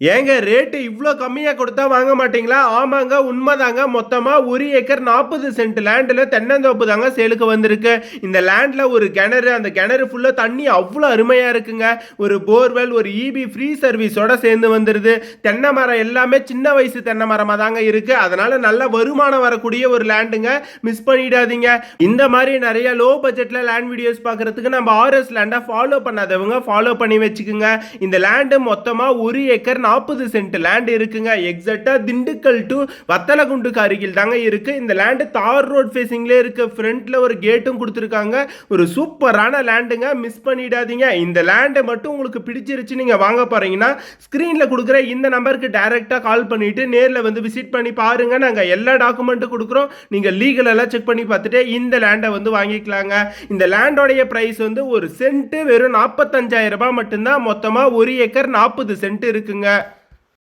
ஏங்க ரேட்டு இவ்ளோ கம்மியா கொடுத்தா வாங்க மாட்டீங்களா? ஆமாங்க, உண்மதாங்க. மொத்தமா 1 ஏக்கர் 40 சென்ட் லேண்ட்ல தென்னந்தோப்பு தாங்க சேலுக்கு வந்திருக்கு. இந்த லேண்ட்ல ஒரு கிணறு, அந்த கிணறு ஃபுல்லா தண்ணி அவ்ளோ அருமையா இருக்குங்க. ஒரு போர்வெல், ஒரு ஈபி ஃப்ரீ சர்வீஸோட சேர்ந்து வந்துருது. தென்னை மரம் எல்லாமே சின்ன வயசு தென்னை மரமா தாங்க இருக்கு. அதனால நல்ல வருமானம் வரக்கூடிய ஒரு லேண்டுங்க. மிஸ் பண்ணிடாதீங்க. இந்த மாரி நெறைய லோ பட்ஜெட்ல லேண்ட் வீடியோஸ் பார்க்கறதுக்கு நம்ம ஆர்எஸ் லேண்ட ஃபாலோ பண்ணாதவங்க ஃபாலோ பண்ணி வச்சுக்குங்க. இந்த லேண்ட் மொத்தமா 1 ஏக்கர் 40 சென்ட் லேண்ட் இருக்குங்க. எக்ஸாக்ட்டா திண்டுக்கல் டு வத்தலகுண்டுக்கு அருகில் தாங்க இருக்கு. இந்த லேண்ட் தார் ரோட் ஃபேசிங்ல இருக்கு. ஃப்ரண்ட்ல ஒரு கேட்டும் கொடுத்துருக்காங்க. ஒரு சூப்பரான லேண்டுங்க. மிஸ் பண்ணிடாதீங்க. இந்த லேண்ட் மட்டும் உங்களுக்கு பிடிச்சிருச்சு நீங்க வாங்க போறீங்கன்னா ஸ்கிரீன்ல கொடுக்குற இந்த நம்பருக்கு டைரக்டா கால் பண்ணிட்டு நேர்ல வந்து விசிட் பண்ணி பாருங்க. நாங்க எல்லா டாக்குமெண்ட்டும் கொடுக்குறோம். நீங்க லீகல் எல்லாம் செக் பண்ணி பார்த்துட்டு இந்த லேண்டை வந்து வாங்கிக்கலாங்க. இந்த லேண்டோடைய பிரைஸ் வந்து ஒரு சென்ட் வெறும் 45,000 ரூபாய் மட்டும்தான். மொத்தமா 1 ஏக்கர் 40 சென்ட் இருக்குங்க.